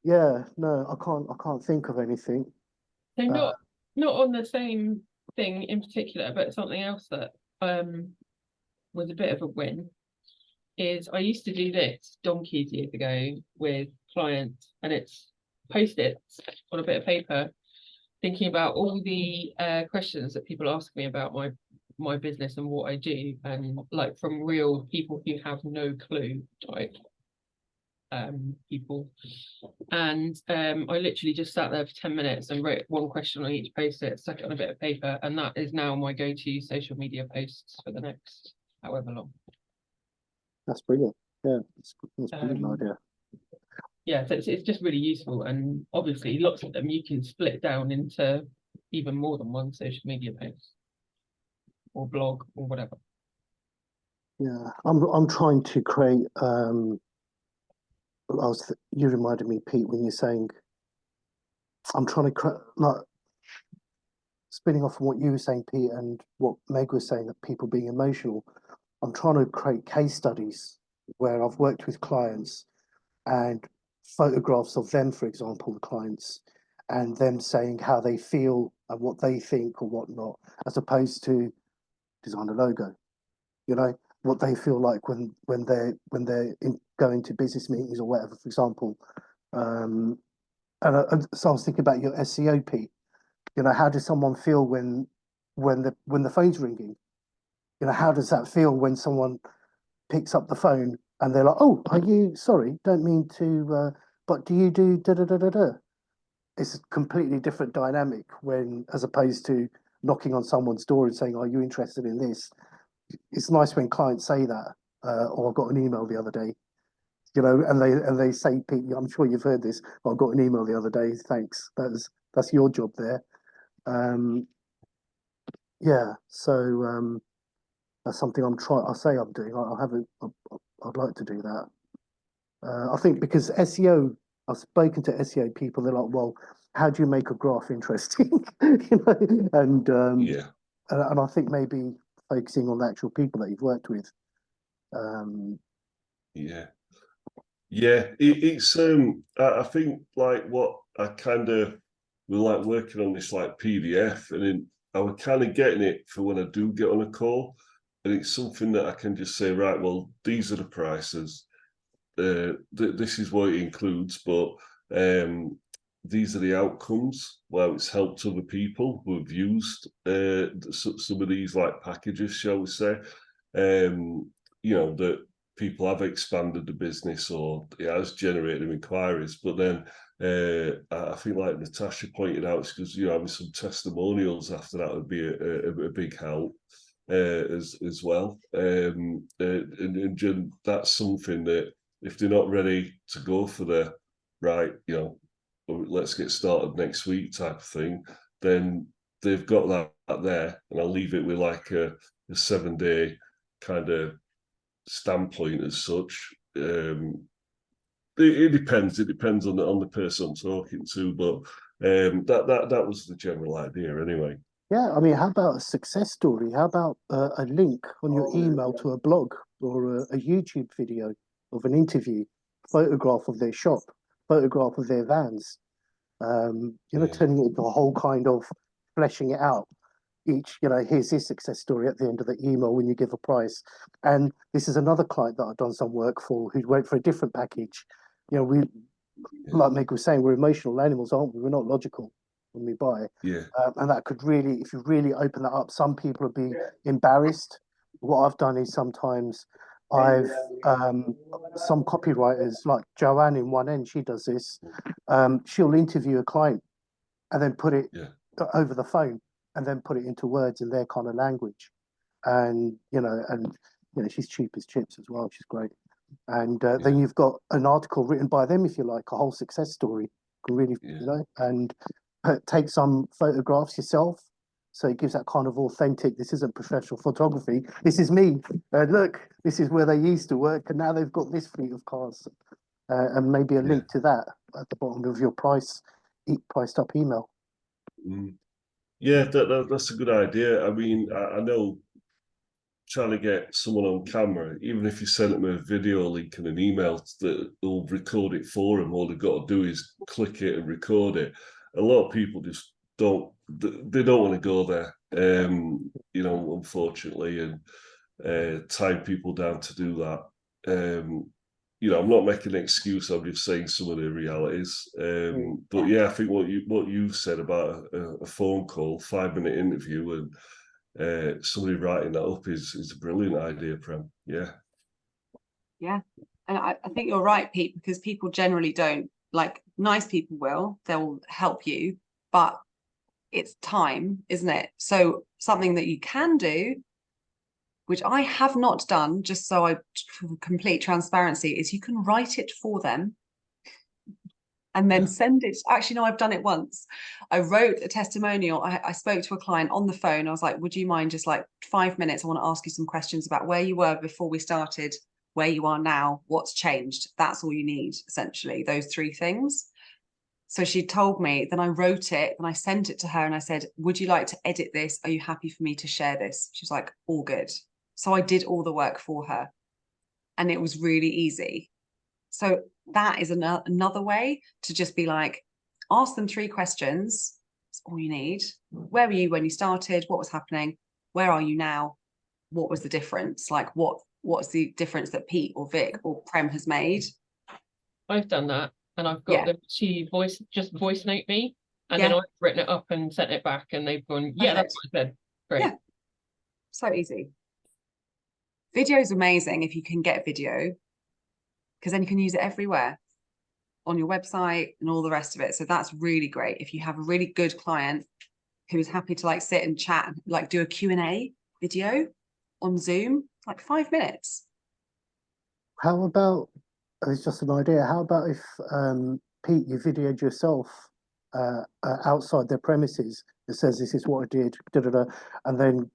S3: Yeah, no, I can't think of anything.
S4: So not on the same thing in particular, but something else that was a bit of a win is I used to do this donkeys years ago with clients, and it's post-its on a bit of paper, thinking about all the questions that people ask me about my business and what I do, and like from real people who have no clue type people. And I literally just sat there for 10 minutes and wrote one question on each post-it, stuck it on a bit of paper, and that is now my go-to social media posts for the next however long.
S3: That's brilliant. Yeah, that's a brilliant idea.
S4: Yeah, so it's just really useful, and obviously lots of them you can split down into even more than one social media post or blog or whatever.
S3: Yeah, I'm trying to create. You reminded me, Pete, when you're saying I'm trying to create, like, spinning off from what you were saying, Pete, and what Meg was saying, that people being emotional. I'm trying to create case studies where I've worked with clients and photographs of them, for example, the clients, and them saying how they feel and what they think or whatnot, as opposed to design a logo. You know, what they feel like when they're going to business meetings or whatever, for example. And so I was thinking about your SEO, Pete. You know, how does someone feel when the phone's ringing? You know, how does that feel when someone picks up the phone and they're like, "Oh, are you sorry? Don't mean to, but do you do da da da da da?" It's a completely different dynamic when, as opposed to knocking on someone's door and saying, "Are you interested in this?" It's nice when clients say that. Or I got an email the other day, you know, and they say, "Pete, I'm sure you've heard this, but I got an email the other day. Thanks. That's your job there." Um, yeah. So that's something I'm trying. I say I'm doing. I haven't. I'd like to do that. I think because SEO, I've spoken to SEO people. They're like, "Well, how do you make a graph interesting?" You know,
S6: Yeah.
S3: and I think maybe focusing on the actual people that you've worked with.
S6: Yeah. Yeah, it's I think like what I kind of we're like working on this like PDF, and then I was kind of getting it for when I do get on a call, and it's something that I can just say, right, well, these are the prices, this is what it includes, but these are the outcomes. Well, it's helped other people who have used some of these like packages, shall we say, you know, that people have expanded the business or it has generated inquiries. But then I think like Natasha pointed out, because, you know, having some testimonials after that would be a big help as well. And that's something that if they're not ready to go for the right, you know, let's get started next week type of thing, then they've got that there, and I'll leave it with like a 7-day kind of standpoint as such. It depends. It depends on the person I'm talking to, but that was the general idea anyway.
S3: Yeah, I mean, how about a success story? How about a link on your email to a blog or a YouTube video of an interview, photograph of their shop, photograph of their vans? You know,
S6: Yeah.
S3: turning it into a whole kind of fleshing it out. Each, you know, here's his success story at the end of the email when you give a price. And this is another client that I've done some work for who went for a different package. You know, like Meg was saying, we're emotional animals, aren't we? We're not logical when we buy.
S6: Yeah.
S3: And that could really, if you really open that up, some people would be embarrassed. What I've done is sometimes I've some copywriters like Joanne in one end, she does this. She'll interview a client and then put it over the phone and then put it into words in their kind of language. And you know, she's cheap as chips as well. She's great. And then you've got an article written by them, if you like, a whole success story. Can really, you know, and take some photographs yourself. So it gives that kind of authentic. This isn't professional photography. This is me. Look, this is where they used to work, and now they've got this fleet of cars, and maybe a link to that at the bottom of your priced up email.
S6: Yeah, that's a good idea. I mean, I know trying to get someone on camera, even if you send them a video link and an email that will record it for them, all they've got to do is click it and record it. A lot of people just don't want to go there, you know, unfortunately, and tie people down to do that. You know, I'm not making an excuse. I'm just saying some of the realities. But yeah, I think what you said about a phone call, 5-minute interview, and somebody writing that up is a brilliant idea, Prem. Yeah.
S2: Yeah. And I think you're right, Pete, because people generally don't, like, nice people they'll help you, but it's time, isn't it? So something that you can do, which I have not done, just so for complete transparency, is you can write it for them and then send it. Actually, no, I've done it once. I wrote a testimonial. I spoke to a client on the phone. I was like, would you mind just like 5 minutes? I want to ask you some questions about where you were before we started, where you are now, what's changed. That's all you need, essentially, those 3 things. So she told me, then I wrote it and I sent it to her and I said, would you like to edit this? Are you happy for me to share this? She was like, all good. So I did all the work for her and it was really easy. So that is another way to just be like, ask them 3 questions. That's all you need. Where were you when you started? What was happening? Where are you now? What was the difference? Like, what what's the difference that Pete or Vic or Prem has made.
S4: I've done that, and I've got them to voice note me, and then I've written it up and sent it back, and they've gone, yeah, that's what I said. Great.
S2: Yeah. So easy. Video is amazing if you can get video, because then you can use it everywhere on your website and all the rest of it. So that's really great. If you have a really good client who is happy to like sit and chat, like do a Q&A video on Zoom, like 5 minutes.
S3: How about, it's just an idea, how about if, Pete, you videoed yourself outside their premises, it says this is what I did, and then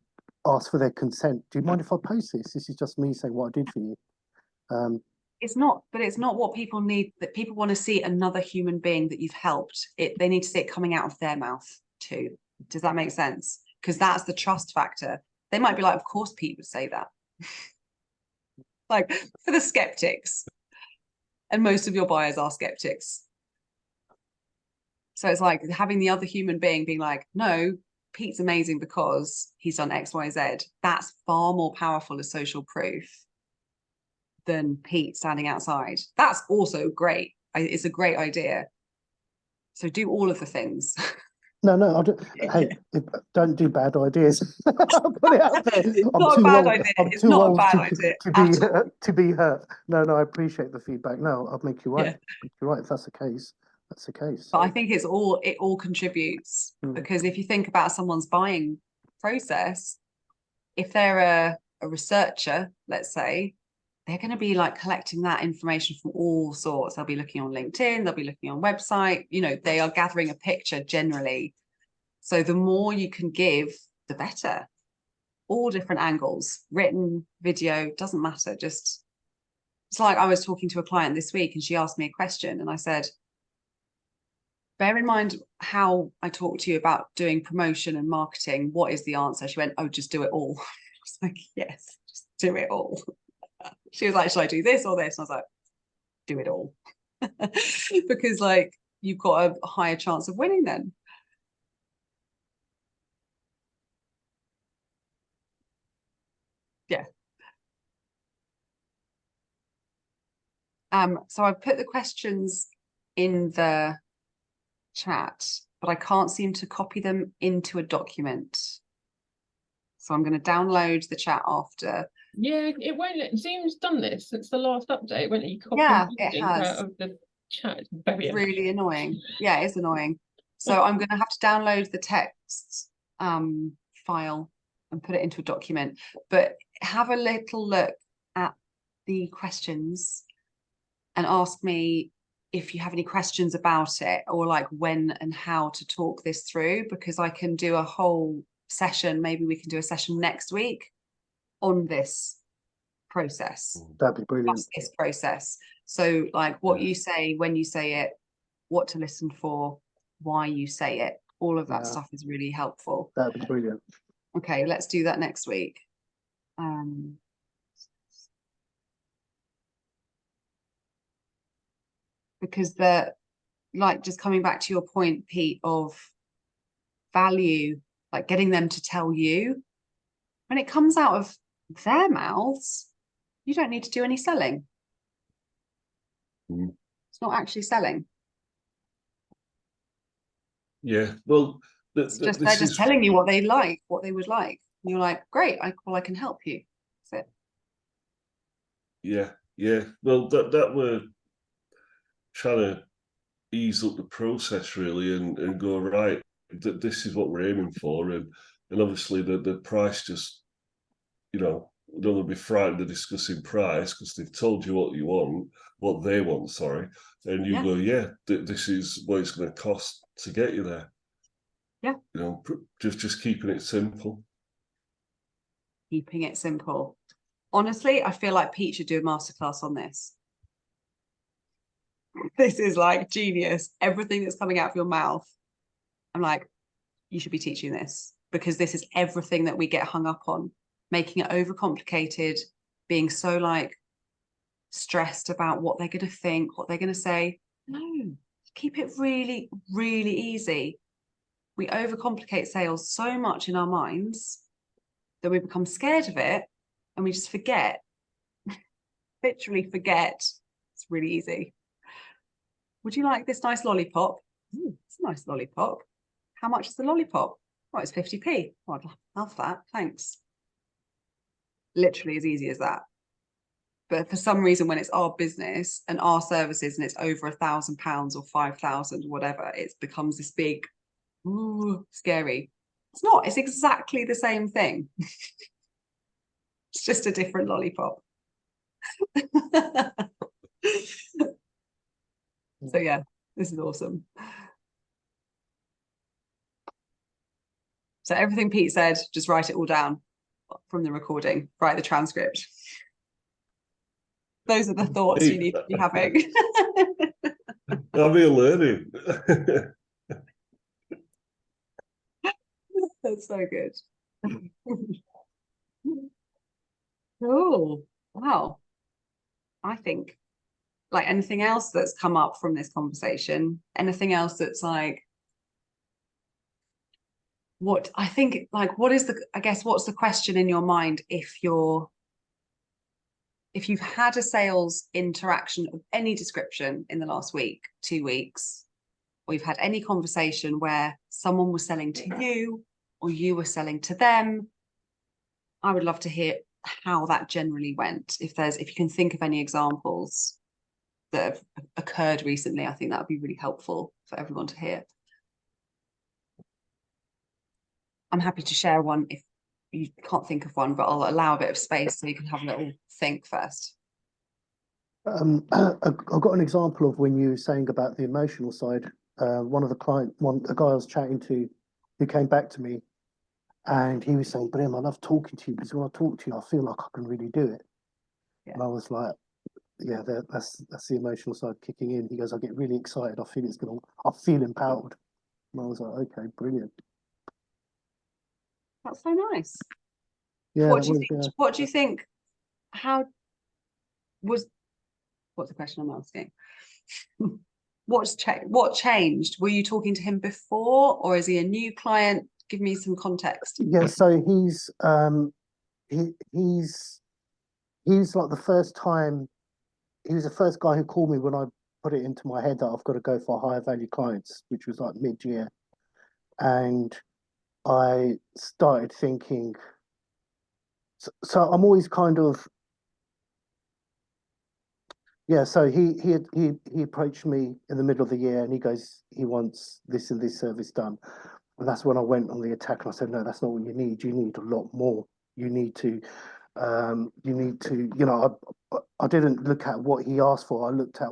S3: ask for their consent. Do you mind if I post this? This is just me saying what I did for you.
S2: It's not what people need. That people want to see another human being that you've helped. They need to see it coming out of their mouth too. Does that make sense? Because that's the trust factor. They might be like, of course Pete would say that. Like for the skeptics. And most of your buyers are skeptics. So it's like having the other human being being like, no, Pete's amazing because he's done X, Y, Z. That's far more powerful as social proof than Pete standing outside. That's also great. It's a great idea. So do all of the things.
S3: No, I'll do, hey, don't do bad ideas. I'll put it out there.
S2: It's not a bad idea. It's not a bad idea
S3: to be hurt. No, I appreciate the feedback. No, I'll make you right.
S2: Yeah.
S3: Make you right if that's the case. That's the case.
S2: But I think it all contributes, because if you think about someone's buying process, if they're a researcher, let's say, they're going to be like collecting that information from all sorts. They'll be looking on LinkedIn, they'll be looking on website, they are gathering a picture generally. So the more you can give, the better. All different angles, written, video, doesn't matter. Just, it's like I was talking to a client this week and she asked me a question and I said, bear in mind how I talked to you about doing promotion and marketing. What is the answer? She went, oh, just do it all. I was like, yes, just do it all. She was like, should I do this or this? And I was like, do it all. Because like you've got a higher chance of winning then. Yeah. So I've put the questions in the chat, but I can't seem to copy them into a document. So I'm going to download the chat after.
S4: Yeah, it won't let Zoom's done this since the last update. It won't let you copy
S2: it
S4: out
S2: has.
S4: of the chat. It's very
S2: really annoying. Yeah, it's annoying. So I'm going to have to download the text file and put it into a document. But have a little look at the questions and ask me if you have any questions about it, or like when and how to talk this through, because I can do a whole session. Maybe we can do a session next week on this process.
S3: That'd be brilliant.
S2: This process. So like what you say, when you say it, what to listen for, why you say it, all of that stuff is really helpful.
S3: That'd be brilliant.
S2: Okay, let's do that next week. Because like just coming back to your point, Pete, of value, like getting them to tell you, when it comes out of their mouths, you don't need to do any selling. It's not actually selling.
S6: Yeah, well,
S2: they're just telling you what they like, what they would like. And you're like, great, I can help you. That's it.
S6: Yeah. Well, that we're trying to ease up the process really and go, right, this is what we're aiming for, and obviously the price just, don't want to be frightened of discussing price because they've told you what they want, sorry, and you go, this is what it's going to cost to get you there.
S2: Yeah.
S6: Just keeping it simple.
S2: Keeping it simple. Honestly, I feel like Pete should do a masterclass on this. This is like genius. Everything that's coming out of your mouth, I'm like, you should be teaching this, because this is everything that we get hung up on, making it overcomplicated, being so like stressed about what they're going to think, what they're going to say. No, keep it really, really easy. We overcomplicate sales so much in our minds that we become scared of it and we just forget literally forget. It's really easy. Would you like this nice lollipop? Ooh, it's a nice lollipop. How much is the lollipop? Oh, it's 50p. Oh, I'd love that. Thanks. Literally as easy as that. But for some reason, when it's our business and our services and it's over £1,000 or 5,000, whatever, it becomes this big, ooh, scary. It's not. It's exactly the same thing. It's just a different lollipop. So yeah, this is awesome. So everything Pete said, just write it all down from the recording, write the transcript. Those are the thoughts you need to be having.
S6: I'll be learning.
S2: That's so good. Oh, wow. I think like anything else that's come up from this conversation, anything else that's like, what I think, like, what is the, I guess, what's the question in your mind if you've had a sales interaction of any description in the last week, 2 weeks, or you've had any conversation where someone was selling to you or you were selling to them, I would love to hear how that generally went. If you can think of any examples that have occurred recently, I think that would be really helpful for everyone to hear. I'm happy to share one if you can't think of one, but I'll allow a bit of space so you can have a little think first.
S3: I've got an example of when you were saying about the emotional side. One of the a guy I was chatting to, who came back to me, and he was saying, "Brim, I love talking to you because when I talk to you, I feel like I can really do it."
S2: Yeah.
S3: And I was like, "Yeah, that's the emotional side kicking in." He goes, "I get really excited. I feel empowered." And I was like, "Okay, brilliant."
S2: That's so nice.
S3: Yeah,
S2: What do you think? What do you think? How was? What's the question I'm asking? What changed? Were you talking to him before, or is he a new client? Give me some context.
S3: Yeah, so he's like the first time. He was the first guy who called me when I put it into my head that I've got to go for higher value clients, which was like mid-year. And I started thinking, so I'm always kind of, yeah, so he approached me in the middle of the year and he goes, he wants this and this service done. And that's when I went on the attack and I said, no, that's not what you need. You need a lot more. You need to, I didn't look at what he asked for. I looked at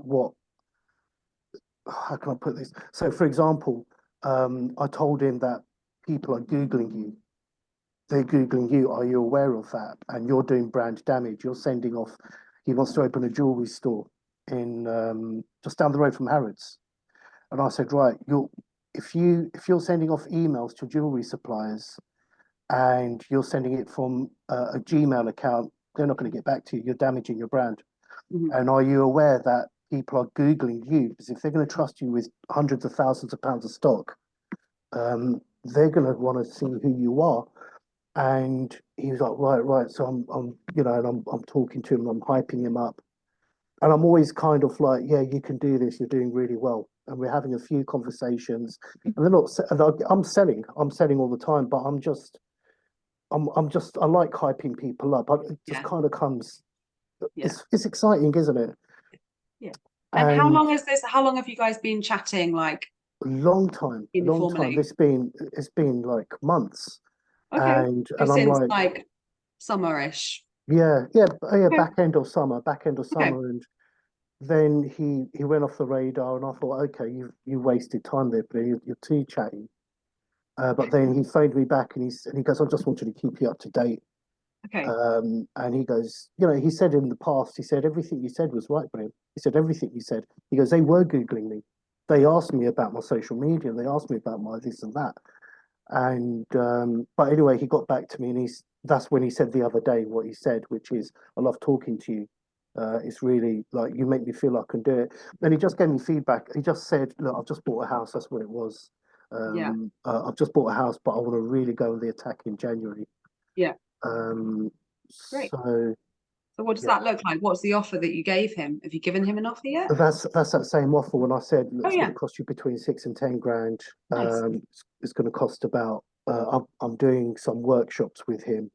S3: how can I put this? So, for example, I told him that people are Googling you. They're Googling you. Are you aware of that? And you're doing brand damage. You're sending off. He wants to open a jewelry store in just down the road from Harrods. And I said, right, if you're sending off emails to jewelry suppliers and you're sending it from a Gmail account, they're not going to get back to you. You're damaging your brand.
S2: Mm-hmm.
S3: And are you aware that people are Googling you? Because if they're going to trust you with hundreds of thousands of pounds of stock, they're going to want to see who you are. And he was like, right. So I'm talking to him, I'm hyping him up. And I'm always kind of like, yeah, you can do this. You're doing really well. And we're having a few conversations. And they're not. I'm selling all the time. But I'm just. I like hyping people up. It just kind of comes.
S2: Yeah.
S3: It's exciting, isn't it?
S2: Yeah. And how long have you guys been chatting? Like
S3: long time.
S2: informally?
S3: It's been like months.
S2: Okay.
S3: And
S2: So
S3: I'm
S2: since
S3: like
S2: summerish.
S3: yeah,
S2: Okay.
S3: back end of summer,
S2: Okay.
S3: and then he went off the radar, and I thought, okay, you wasted time there, but you're too chatty. But then he phoned me back, and he goes, I just wanted to keep you up to date.
S2: Okay.
S3: And he goes, he said in the past, he said everything you said was right, Graham. He said everything you said. He goes, they were googling me. They asked me about my social media. They asked me about my this and that. And but anyway, he got back to me, and that's when he said the other day what he said, which is, I love talking to you. It's really like you make me feel I can do it. And he just gave me feedback. He just said, look, I've just bought a house. That's what it was.
S2: Yeah.
S3: I've just bought a house, but I want to really go on the attack in January.
S2: Yeah.
S3: Um,
S2: Great.
S3: so
S2: So what does
S3: Yeah.
S2: that look like? What's the offer that you gave him? Have you given him an offer yet?
S3: That's that same offer when I said
S2: Oh,
S3: it's going
S2: yeah.
S3: to cost you between 6 and 10 grand.
S2: Nice.
S3: It's going to cost about. I'm doing some workshops with him.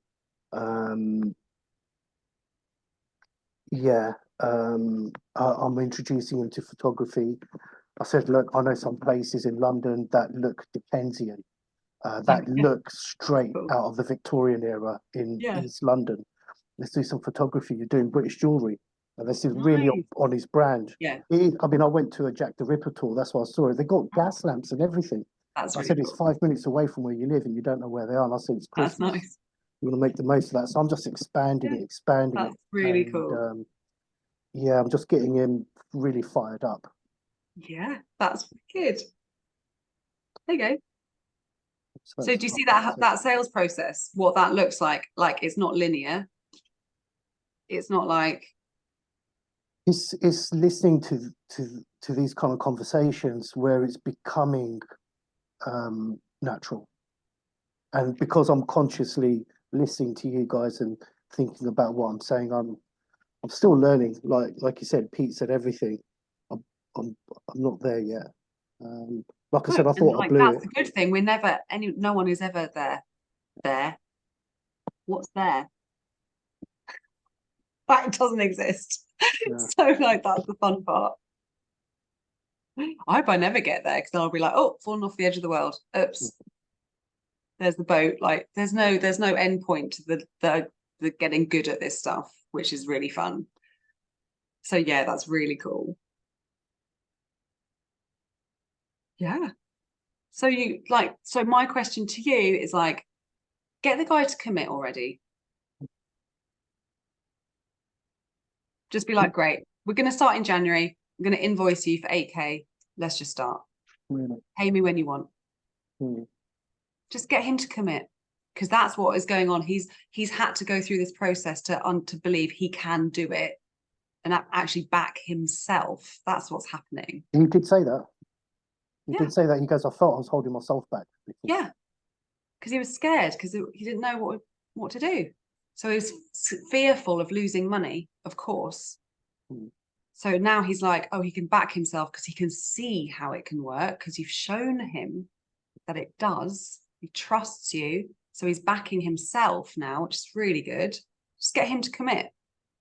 S3: Yeah, I'm introducing him to photography. I said, look, I know some places in London that look Dickensian, that look straight
S2: Cool.
S3: out of the Victorian era in
S2: Yeah.
S3: East London. Let's do some photography. You're doing British jewelry, and this is really
S2: Nice.
S3: on his brand.
S2: Yeah,
S3: I mean, I went to a Jack the Ripper tour. That's why I saw it. They got gas lamps and everything.
S2: that's
S3: I
S2: really
S3: said it's
S2: cool.
S3: 5 minutes away from where you live, and you don't know where they are. And I said it's
S2: That's
S3: Christmas.
S2: nice.
S3: You want to make the most of that. So I'm just expanding
S2: Yeah,
S3: it, expanding
S2: that's
S3: it.
S2: really
S3: And,
S2: cool.
S3: yeah, I'm just getting him really fired up.
S2: Yeah, that's good. There you go. So
S3: that's
S2: do you see
S3: what I
S2: that
S3: said.
S2: that sales process, what that looks like? Like it's not linear. It's not like,
S3: It's listening to these kind of conversations where it's becoming natural. And because I'm consciously listening to you guys and thinking about what I'm saying, I'm still learning. Like you said, Pete said everything. I'm I'm I'm not there yet. Like I
S2: no,
S3: said, I
S2: and
S3: thought I
S2: like
S3: blew
S2: that's
S3: it.
S2: the good thing. We're never no one is ever there. What's there? Like it doesn't exist.
S3: Yeah.
S2: So like that's the fun part. I hope I never get there because I'll be like, oh, falling off the edge of the world. Oops. There's the boat. Like there's no end point to the getting good at this stuff, which is really fun. So yeah, that's really cool. Yeah. So so my question to you is like, get the guy to commit already. Just be like, great, we're going to start in January. I'm going to invoice you for 8K. Let's just start.
S3: Really.
S2: Pay me when you want.
S3: Mm.
S2: Just get him to commit because that's what is going on. He's had to go through this process to believe he can do it and actually back himself. That's what's happening.
S3: He did say that. He
S2: Yeah.
S3: did say that. He goes, I felt I was holding myself back before.
S2: Yeah, because he was scared because he didn't know what to do. So he was fearful of losing money, of course.
S3: Mm.
S2: So now he's like, oh, he can back himself because he can see how it can work because you've shown him that it does. He trusts you. So he's backing himself now, which is really good. Just get him to commit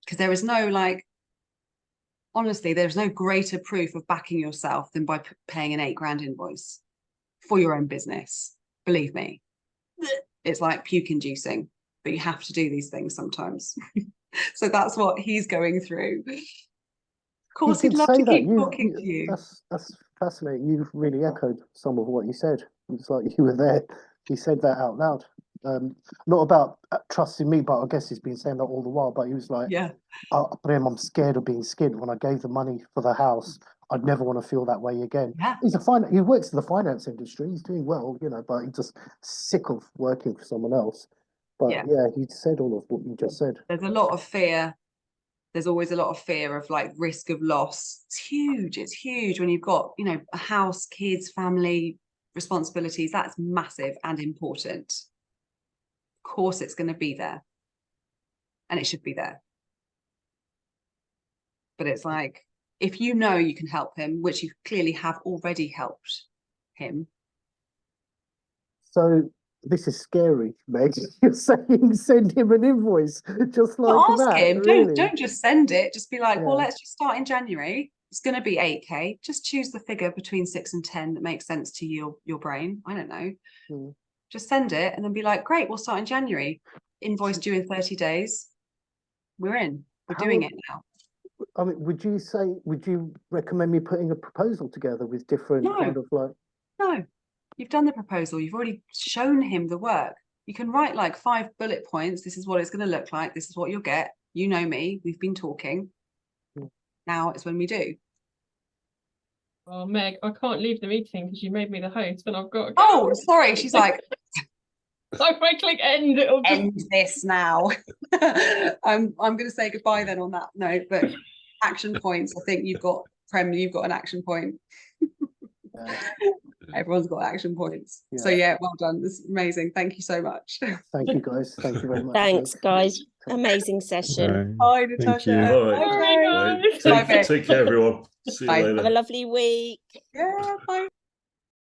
S2: because there is no honestly, there's no greater proof of backing yourself than by paying an 8 grand invoice for your own business. Believe me, it's like puke inducing, but you have to do these things sometimes. So that's what he's going through. Of course,
S3: He
S2: he'd
S3: did
S2: love
S3: say
S2: to
S3: that.
S2: keep talking to you.
S3: That's fascinating. You've really echoed some of what he said. It's like you were there. He said that out loud. Not about trusting me, but I guess he's been saying that all the while. But he was like,
S2: Yeah,
S3: Bram, I'm scared of being skint. When I gave the money for the house, I'd never want to feel that way again.
S2: yeah.
S3: He works in the finance industry. He's doing well, but he's just sick of working for someone else. But
S2: Yeah.
S3: yeah, he said all of what you just said.
S2: There's a lot of fear. There's always a lot of fear of like risk of loss. It's huge. It's huge when you've got, a house, kids, family, responsibilities. That's massive and important. Of course, it's going to be there and it should be there. But it's like, if you know you can help him, which you clearly have already helped him.
S3: So this is scary, Meg. You're saying send him an invoice just like
S2: Well, ask
S3: that,
S2: him.
S3: really?
S2: Don't just send it. Just be like, well,
S3: Yeah.
S2: let's just start in January. It's going to be 8K. Just choose the figure between 6 and 10 that makes sense to your brain. I don't know.
S3: Mm.
S2: Just send it and then be like, great, we'll start in January. Invoice due in 30 days. We're in. We're doing it now.
S3: I mean, would you recommend me putting a proposal together with different
S2: No.
S3: kind of like?
S2: No, you've done the proposal. You've already shown him the work. You can write like 5 bullet points. This is what it's going to look like. This is what you'll get. You know me. We've been talking. Now it's when we do.
S4: Oh, Meg, I can't leave the meeting because you made me the host and I've got to go.
S2: Oh, sorry. She's like,
S4: So if I click end, it'll just...
S2: end this now. I'm going to say goodbye then on that note, but action points. I think you've got an action point. Everyone's got action points. So
S3: Yeah.
S2: yeah, well done. This is amazing. Thank you so much.
S3: Thank you, guys. Thank you very much.
S5: Thanks, guys.
S3: Take-
S5: Amazing session.
S1: Right.
S2: Bye,
S1: Thank you.
S2: Natasha.
S6: All right.
S2: Okay.
S6: Right.
S2: Bye, babe.
S6: Take care, everyone. See you
S2: Bye.
S6: later.
S5: Have a lovely week.
S2: Yeah, bye.